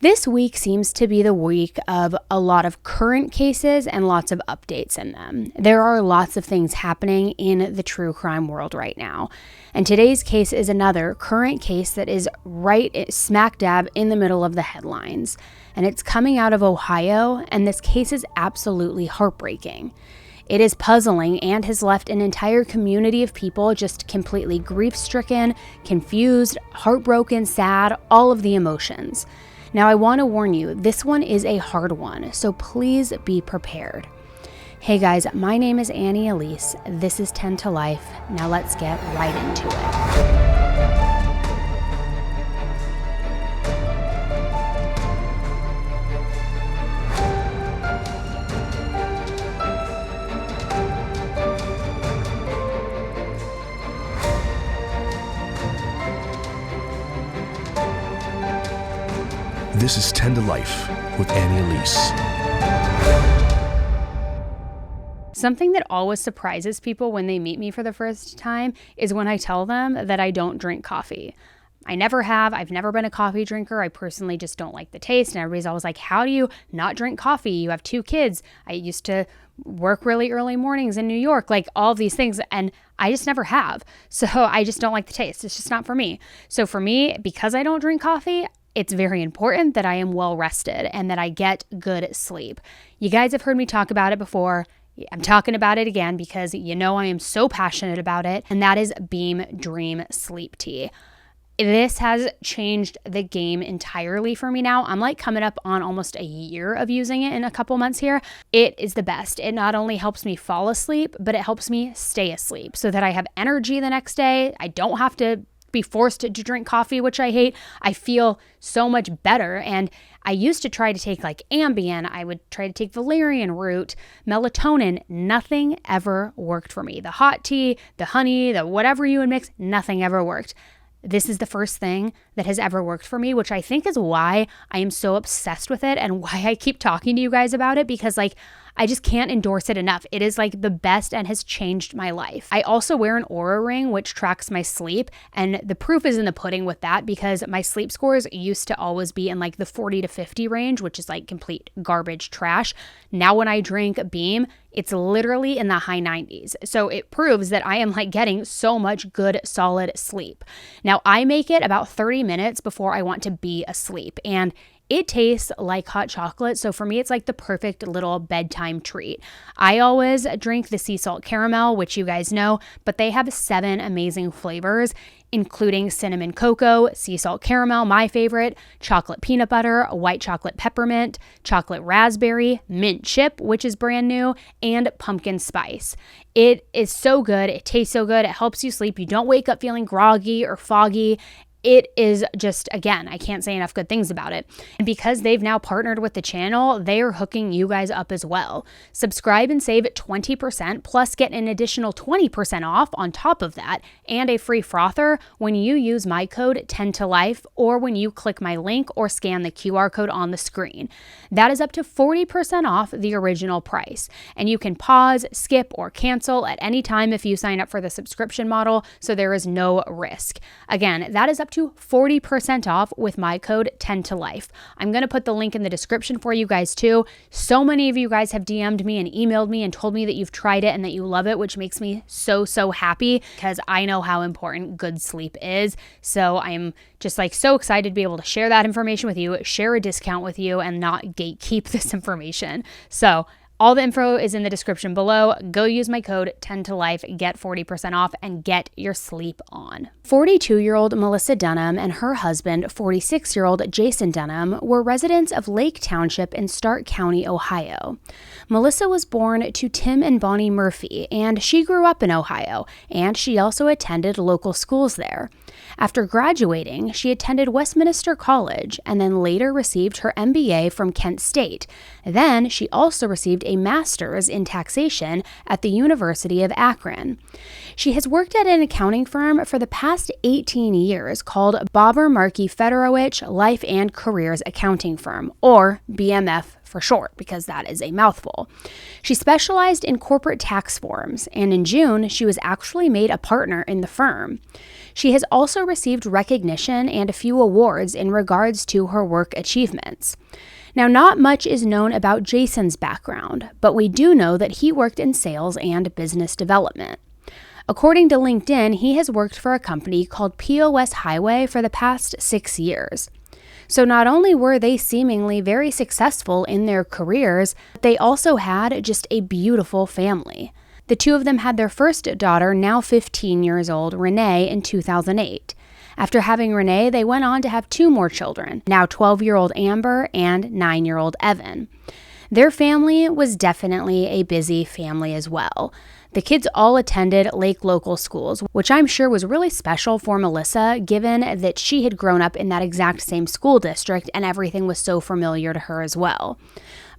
This week seems to be the week of a lot of current cases and lots of updates in them. There are lots of things happening in the true crime world right now. And today's case is another current case that is right smack dab in the middle of the headlines. And it's coming out of Ohio, and this case is absolutely heartbreaking. It is puzzling and has left an entire community of people just completely grief-stricken, confused, heartbroken, sad, all of the emotions. Now, I want to warn you, this one is a hard one, so please be prepared. Hey guys, my name is Elise. This is 10 to Life. Now let's get right into it. This is 10 to Life with Elise. Something that always surprises people when they meet me for the first time is when I tell them that I don't drink coffee. I never have. I've never been a coffee drinker. I personally just don't like the taste. And everybody's always like, how do you not drink coffee? You have 2 kids. I used to work really early mornings in New York, like all these things. And I just never have. So I just don't like the taste. It's just not for me. So for me, because I don't drink coffee, it's very important that I am well rested and that I get good sleep. You guys have heard me talk about it before. I'm talking about it again because you know I am so passionate about it, and that is Beam Dream Sleep Tea. This has changed the game entirely for me now. I'm like coming up on almost a year of using it in a couple months here. It is the best. It not only helps me fall asleep, but it helps me stay asleep so that I have energy the next day. I don't have to be forced to drink coffee, which I hate. I feel so much better. And I used to try to take like Ambien. I would try to take valerian root, melatonin. Nothing ever worked for me. The hot tea, the honey, the whatever you would mix, nothing ever worked. This is the first thing that has ever worked for me, which I think is why I am so obsessed with it and why I keep talking to you guys about it, because like I just can't endorse it enough. It is like the best and has changed my life. I also wear an Oura ring, which tracks my sleep. And the proof is in the pudding with that, because my sleep scores used to always be in like the 40 to 50 range, which is like complete garbage trash. Now when I drink Beam, it's literally in the high 90s. So it proves that I am like getting so much good, solid sleep. Now I make it about 30 minutes before I want to be asleep. And it tastes like hot chocolate, so for me, it's like the perfect little bedtime treat. I always drink the sea salt caramel, which you guys know, but they have 7 amazing flavors, including cinnamon cocoa, sea salt caramel, my favorite, chocolate peanut butter, white chocolate peppermint, chocolate raspberry, mint chip, which is brand new, and pumpkin spice. It is so good. It tastes so good. It helps you sleep. You don't wake up feeling groggy or foggy. It is just, again, I can't say enough good things about it. And because they've now partnered with the channel, they are hooking you guys up as well. Subscribe and save 20%, plus get an additional 20% off on top of that, and a free frother when you use my code 10TOLIFE, or when you click my link or scan the QR code on the screen. That is up to 40% off the original price. And you can pause, skip, or cancel at any time if you sign up for the subscription model, so there is no risk. Again, that is up to 40% off with my code 10TOLIFE. I'm going to put the link in the description for you guys too. So many of you guys have DM'd me and emailed me and told me that you've tried it and that you love it, which makes me so happy, because I know how important good sleep is. So I'm just like so excited to be able to share that information with you, share a discount with you, and not gatekeep this information. So all the info is in the description below. Go use my code 10TOLIFE, get 40% off, and get your sleep on. 42-year-old Melissa Dunham and her husband, 46-year-old Jason Dunham, were residents of Lake Township in Stark County, Ohio. Melissa was born to Tim and Bonnie Murphy, and she grew up in Ohio, and she also attended local schools there. After graduating, she attended Westminster College and then later received her MBA from Kent State. Then she also received a master's in taxation at the University of Akron. She has worked at an accounting firm for the past 18 years called Bobber Markey Federowich Life and Careers Accounting Firm, or BMF for short, because that is a mouthful. She specialized in corporate tax forms, and in June, she was actually made a partner in the firm. She has also received recognition and a few awards in regards to her work achievements. Now, not much is known about Jason's background, but we do know that he worked in sales and business development. According to LinkedIn, he has worked for a company called POS Highway for the past 6 years. So not only were they seemingly very successful in their careers, they also had just a beautiful family. The two of them had their first daughter, now 15 years old, Renee, in 2008. After having Renee, they went on to have 2 more children, now 12-year-old Amber and 9-year-old Evan. Their family was definitely a busy family as well. The kids all attended Lake local schools, which I'm sure was really special for Melissa, given that she had grown up in that exact same school district and everything was so familiar to her as well.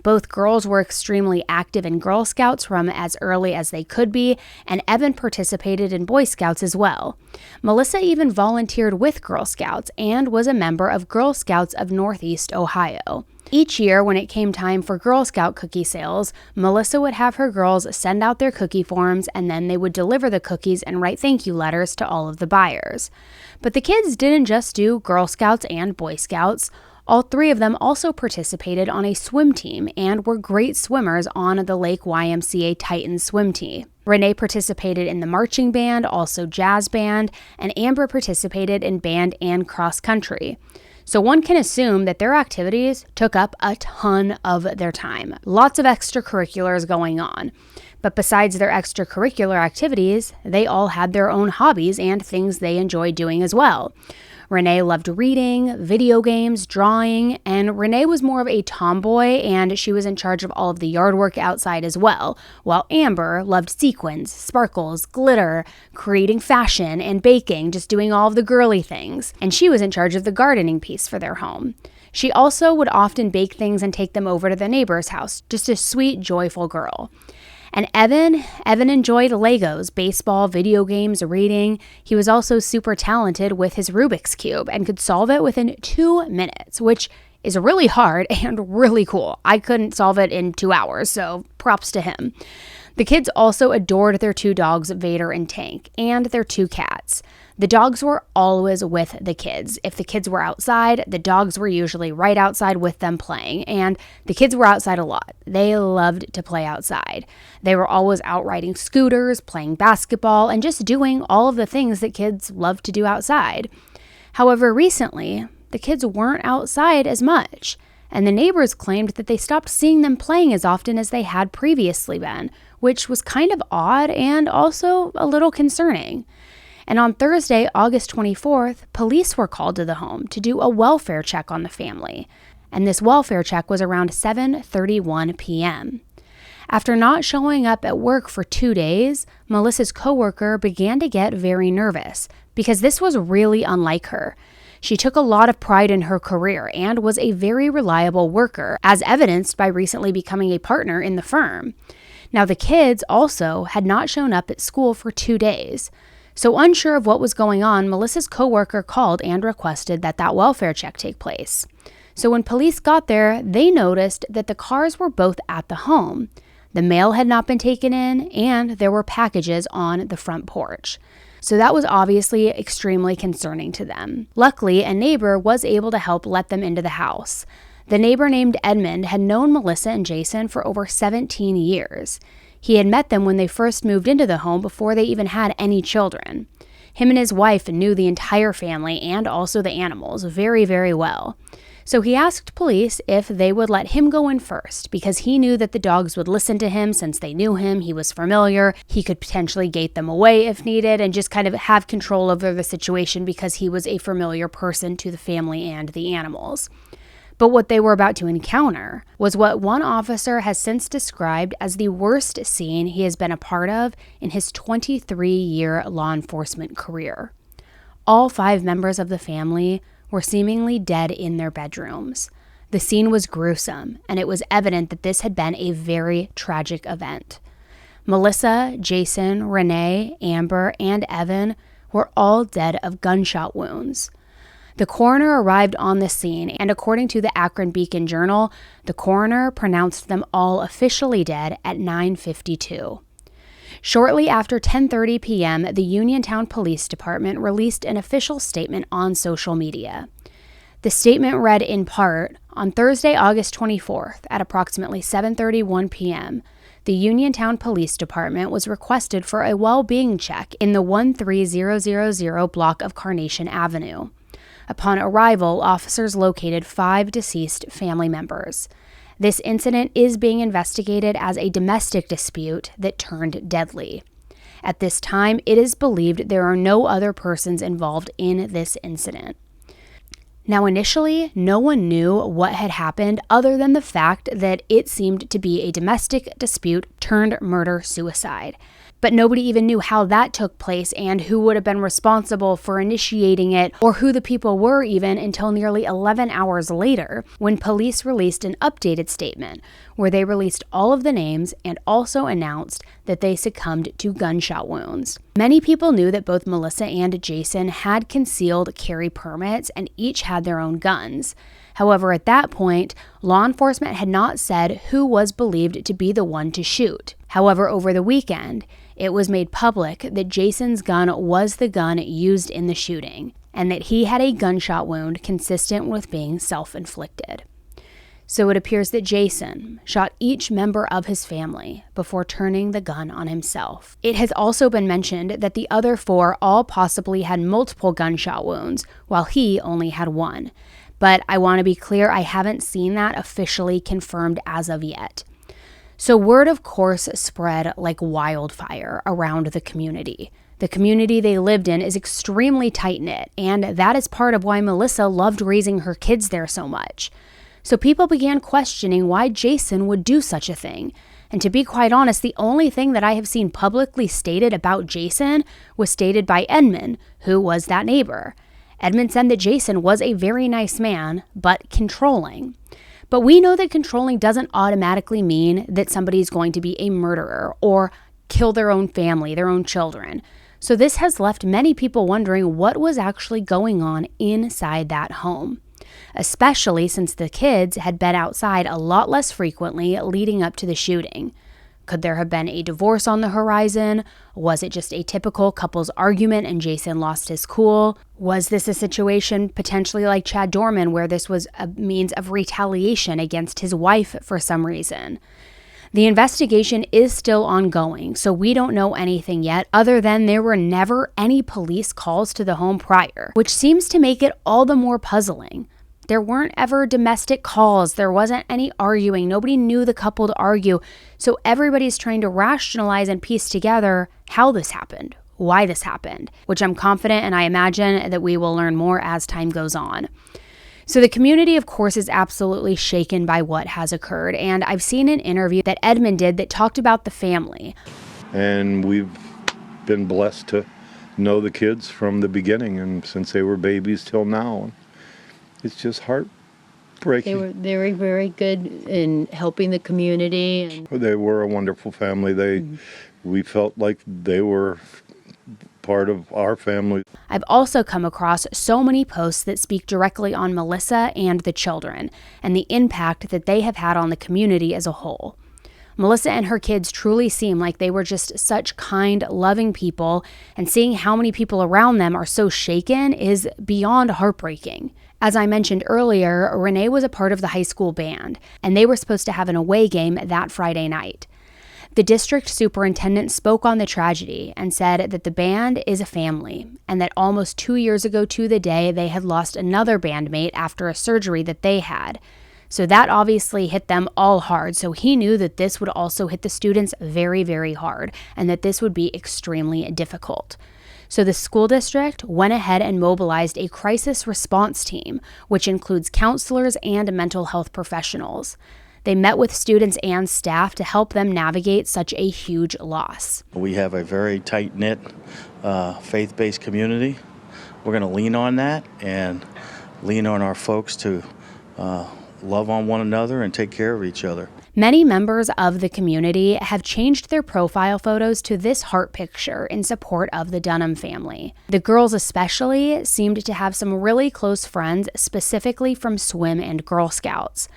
Both girls were extremely active in Girl Scouts from as early as they could be, and Evan participated in Boy Scouts as well. Melissa even volunteered with Girl Scouts and was a member of Girl Scouts of Northeast Ohio. Each year, when it came time for Girl Scout cookie sales, Melissa would have her girls send out their cookie forms, and then they would deliver the cookies and write thank you letters to all of the buyers. But the kids didn't just do Girl Scouts and Boy Scouts. All 3 of them also participated on a swim team and were great swimmers on the Lake YMCA Titans swim team. Renee participated in the marching band, also jazz band, and Amber participated in band and cross country. So one can assume that their activities took up a ton of their time. Lots of extracurriculars going on. But besides their extracurricular activities, they all had their own hobbies and things they enjoyed doing as well. Renee loved reading, video games, drawing, and Renee was more of a tomboy and she was in charge of all of the yard work outside as well, while Amber loved sequins, sparkles, glitter, creating fashion, and baking, just doing all of the girly things, and she was in charge of the gardening piece for their home. She also would often bake things and take them over to the neighbor's house, just a sweet, joyful girl. And Evan enjoyed Legos, baseball, video games, reading. He was also super talented with his Rubik's Cube and could solve it within 2 minutes, which is really hard and really cool. I couldn't solve it in 2 hours, so props to him. The kids also adored their 2 dogs, Vader and Tank, and their 2 cats. The dogs were always with the kids. If the kids were outside, the dogs were usually right outside with them playing, and the kids were outside a lot. They loved to play outside. They were always out riding scooters, playing basketball, and just doing all of the things that kids love to do outside. However, recently, the kids weren't outside as much, and the neighbors claimed that they stopped seeing them playing as often as they had previously been, which was kind of odd and also a little concerning. And on Thursday, August 24th, police were called to the home to do a welfare check on the family. And this welfare check was around 7:31 p.m. After not showing up at work for 2 days, Melissa's coworker began to get very nervous because this was really unlike her. She took a lot of pride in her career and was a very reliable worker, as evidenced by recently becoming a partner in the firm. Now, the kids also had not shown up at school for 2 days. So unsure of what was going on, Melissa's coworker called and requested that welfare check take place. So when police got there, they noticed that the cars were both at the home. The mail had not been taken in, and there were packages on the front porch. So that was obviously extremely concerning to them. Luckily, a neighbor was able to help let them into the house. The neighbor named Edmund had known Melissa and Jason for over 17 years. He had met them when they first moved into the home before they even had any children. Him and his wife knew the entire family and also the animals very, very well. So he asked police if they would let him go in first because he knew that the dogs would listen to him since they knew him, he was familiar, he could potentially gate them away if needed and just kind of have control over the situation because he was a familiar person to the family and the animals. But what they were about to encounter was what one officer has since described as the worst scene he has been a part of in his 23-year law enforcement career. All 5 members of the family were seemingly dead in their bedrooms. The scene was gruesome, and it was evident that this had been a very tragic event. Melissa, Jason, Renee, Amber, and Evan were all dead of gunshot wounds. The coroner arrived on the scene, and according to the Akron Beacon Journal, the coroner pronounced them all officially dead at 9:52. Shortly after 10:30 p.m., the Uniontown Police Department released an official statement on social media. The statement read in part, on Thursday, August 24th, at approximately 7:31 p.m., the Uniontown Police Department was requested for a well-being check in the 13000 block of Carnation Avenue. Upon arrival, officers located 5 deceased family members. This incident is being investigated as a domestic dispute that turned deadly. At this time, it is believed there are no other persons involved in this incident. Now, initially, no one knew what had happened other than the fact that it seemed to be a domestic dispute turned murder-suicide. But nobody even knew how that took place and who would have been responsible for initiating it or who the people were even until nearly 11 hours later when police released an updated statement where they released all of the names and also announced that they succumbed to gunshot wounds. Many people knew that both Melissa and Jason had concealed carry permits and each had their own guns. However, at that point, law enforcement had not said who was believed to be the one to shoot. However, over the weekend, it was made public that Jason's gun was the gun used in the shooting, and that he had a gunshot wound consistent with being self-inflicted. So it appears that Jason shot each member of his family before turning the gun on himself. It has also been mentioned that the other 4 all possibly had multiple gunshot wounds, while he only had 1. But I want to be clear, I haven't seen that officially confirmed as of yet. So word, of course, spread like wildfire around the community. The community they lived in is extremely tight-knit, and that is part of why Melissa loved raising her kids there so much. So people began questioning why Jason would do such a thing. And to be quite honest, the only thing that I have seen publicly stated about Jason was stated by Edmund, who was that neighbor. Edmund said that Jason was a very nice man, but controlling. But we know that controlling doesn't automatically mean that somebody is going to be a murderer or kill their own family, their own children. So this has left many people wondering what was actually going on inside that home, especially since the kids had been outside a lot less frequently leading up to the shooting. Could there have been a divorce on the horizon? Was it just a typical couple's argument and Jason lost his cool? Was this a situation potentially like Chad Dorman where this was a means of retaliation against his wife for some reason? The investigation is still ongoing, so we don't know anything yet other than there were never any police calls to the home prior, which seems to make it all the more puzzling. There weren't ever domestic calls. There wasn't any arguing. Nobody knew the couple to argue. So everybody's trying to rationalize and piece together how this happened, why this happened, which I'm confident and I imagine that we will learn more as time goes on. So the community, of course, is absolutely shaken by what has occurred. And I've seen an interview that Edmund did that talked about the family. And we've been blessed to know the kids from the beginning and since they were babies till now. It's just heartbreaking. They were very good in helping the community. And they were a wonderful family. We felt like they were part of our family. I've also come across so many posts that speak directly on Melissa and the children and the impact that they have had on the community as a whole. Melissa and her kids truly seem like they were just such kind, loving people, and seeing how many people around them are so shaken is beyond heartbreaking. As I mentioned earlier, Renee was a part of the high school band, and they were supposed to have an away game that Friday night. The district superintendent spoke on the tragedy and said that the band is a family, and that almost 2 years ago to the day, they had lost another bandmate after a surgery that they had. So that obviously hit them all hard, so he knew that this would also hit the students very, very hard, and that this would be extremely difficult. So the school district went ahead and mobilized a crisis response team, which includes counselors and mental health professionals. They met with students and staff to help them navigate such a huge loss. We have a very tight-knit, faith-based community. We're going to lean on that and lean on our folks to love on one another and take care of each other. Many members of the community have changed their profile photos to this heart picture in support of the Dunham family. The girls especially seemed to have some really close friends, specifically from swim and Girl Scouts.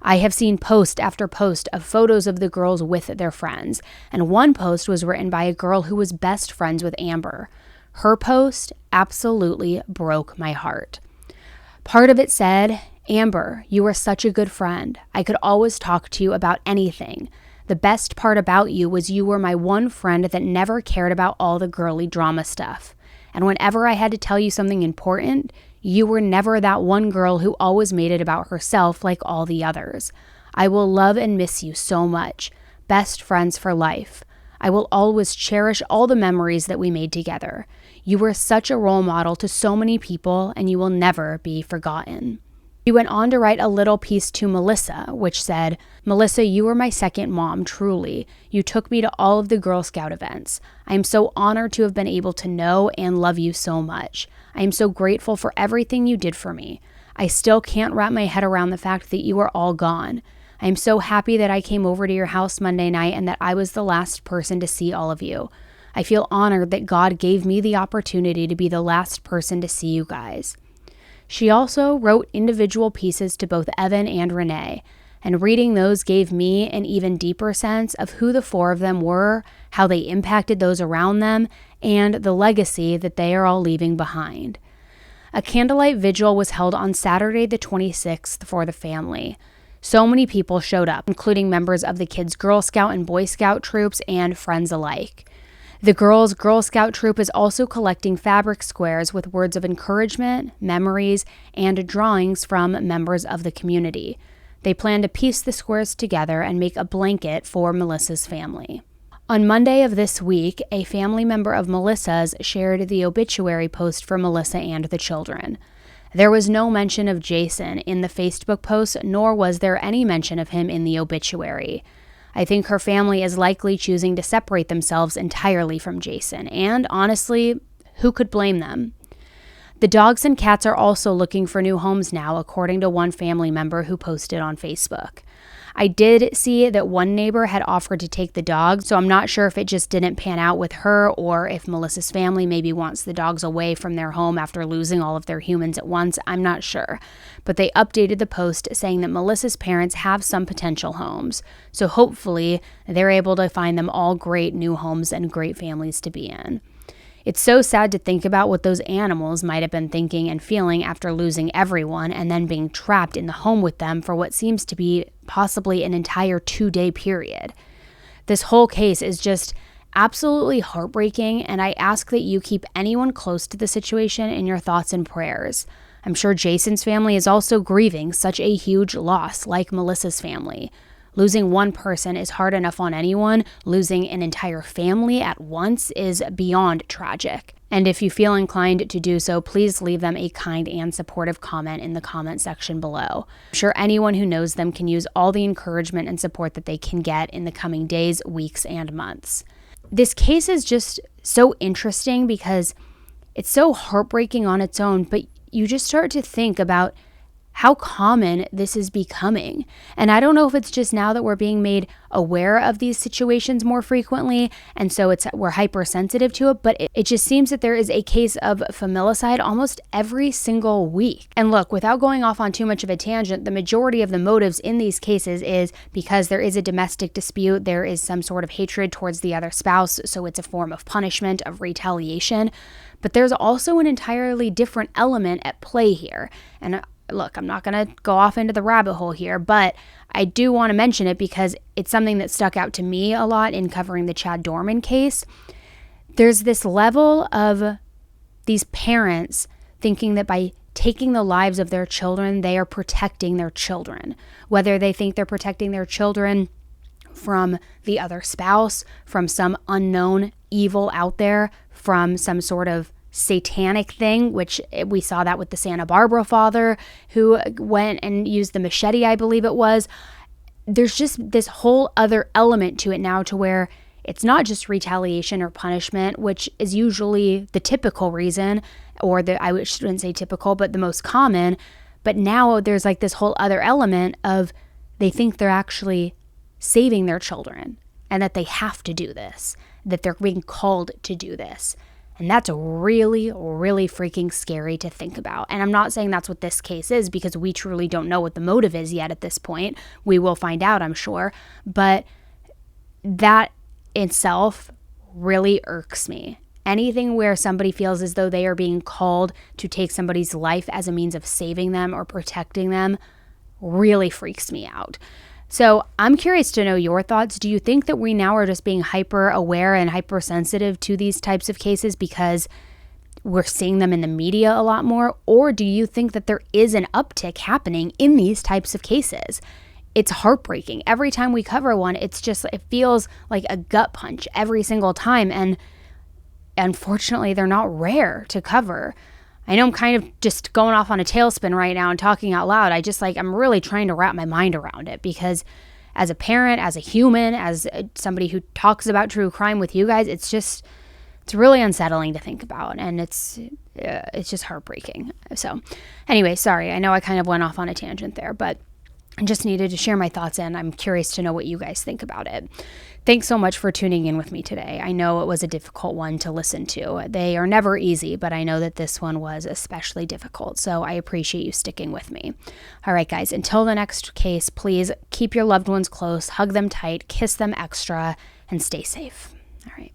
I have seen post after post of photos of the girls with their friends, and one post was written by a girl who was best friends with Amber. Her post absolutely broke my heart. Part of it said, "Amber, you are such a good friend. I could always talk to you about anything. The best part about you was you were my one friend that never cared about all the girly drama stuff. And whenever I had to tell you something important, you were never that one girl who always made it about herself like all the others. I will love and miss you so much. Best friends for life. I will always cherish all the memories that we made together. You were such a role model to so many people, and you will never be forgotten." She went on to write a little piece to Melissa, which said, "Melissa, you were my second mom, truly. You took me to all of the Girl Scout events. I am so honored to have been able to know and love you so much. I am so grateful for everything you did for me. I still can't wrap my head around the fact that you are all gone. I am so happy that I came over to your house Monday night and that I was the last person to see all of you. I feel honored that God gave me the opportunity to be the last person to see you guys." She also wrote individual pieces to both Evan and Renee, and reading those gave me an even deeper sense of who the four of them were, how they impacted those around them, and the legacy that they are all leaving behind. A candlelight vigil was held on Saturday the 26th for the family. So many people showed up, including members of the kids' Girl Scout and Boy Scout troops and friends alike. The girls' Girl Scout troop is also collecting fabric squares with words of encouragement, memories, and drawings from members of the community. They plan to piece the squares together and make a blanket for Melissa's family. On Monday of this week, a family member of Melissa's shared the obituary post for Melissa and the children. There was no mention of Jason in the Facebook post, nor was there any mention of him in the obituary. I think her family is likely choosing to separate themselves entirely from Jason, and honestly, who could blame them? The dogs and cats are also looking for new homes now, according to one family member who posted on Facebook. I did see that one neighbor had offered to take the dogs, so I'm not sure if it just didn't pan out with her or if Melissa's family maybe wants the dogs away from their home after losing all of their humans at once. I'm not sure. But they updated the post saying that Melissa's parents have some potential homes, so hopefully they're able to find them all great new homes and great families to be in. It's so sad to think about what those animals might have been thinking and feeling after losing everyone and then being trapped in the home with them for what seems to be possibly an entire 2-day period. This whole case is just absolutely heartbreaking, and I ask that you keep anyone close to the situation in your thoughts and prayers. I'm sure Jason's family is also grieving such a huge loss like Melissa's family. Losing one person is hard enough on anyone. Losing an entire family at once is beyond tragic. And if you feel inclined to do so, please leave them a kind and supportive comment in the comment section below. I'm sure anyone who knows them can use all the encouragement and support that they can get in the coming days, weeks, and months. This case is just so interesting because it's so heartbreaking on its own, but you just start to think about how common this is becoming. And I don't know if it's just now that we're being made aware of these situations more frequently, and so we're hypersensitive to it, but it just seems that there is a case of familicide almost every single week. And look, without going off on too much of a tangent, the majority of the motives in these cases is because there is a domestic dispute, there is some sort of hatred towards the other spouse, so it's a form of punishment, of retaliation. But there's also an entirely different element at play here. And look, I'm not going to go off into the rabbit hole here, but I do want to mention it because it's something that stuck out to me a lot in covering the Chad Dorman case. There's this level of these parents thinking that by taking the lives of their children, they are protecting their children. Whether they think they're protecting their children from the other spouse, from some unknown evil out there, from some sort of satanic thing, which we saw that with the Santa Barbara father who went and used the machete, I believe it was. There's just this whole other element to it now to where it's not just retaliation or punishment, which is usually the typical reason, or I shouldn't say typical, but the most common, But now there's like this whole other element of they think they're actually saving their children and that they have to do this, that they're being called to do this. And that's really, really freaking scary to think about. And I'm not saying that's what this case is, because we truly don't know what the motive is yet at this point. We will find out, I'm sure. But that itself really irks me. Anything where somebody feels as though they are being called to take somebody's life as a means of saving them or protecting them really freaks me out. So I'm curious to know your thoughts. Do you think that we now are just being hyper aware and hypersensitive to these types of cases because we're seeing them in the media a lot more? Or do you think that there is an uptick happening in these types of cases? It's heartbreaking. Every time we cover one, it feels like a gut punch every single time. And unfortunately, they're not rare to cover. I know I'm kind of just going off on a tailspin right now and talking out loud. I'm really trying to wrap my mind around it, because as a parent, as a human, as somebody who talks about true crime with you guys, it's really unsettling to think about, and it's just heartbreaking. So anyway, sorry. I know I kind of went off on a tangent there, but I just needed to share my thoughts, and I'm curious to know what you guys think about it. Thanks so much for tuning in with me today. I know it was a difficult one to listen to. They are never easy, but I know that this one was especially difficult, so I appreciate you sticking with me. All right, guys, until the next case, please keep your loved ones close, hug them tight, kiss them extra, and stay safe. All right.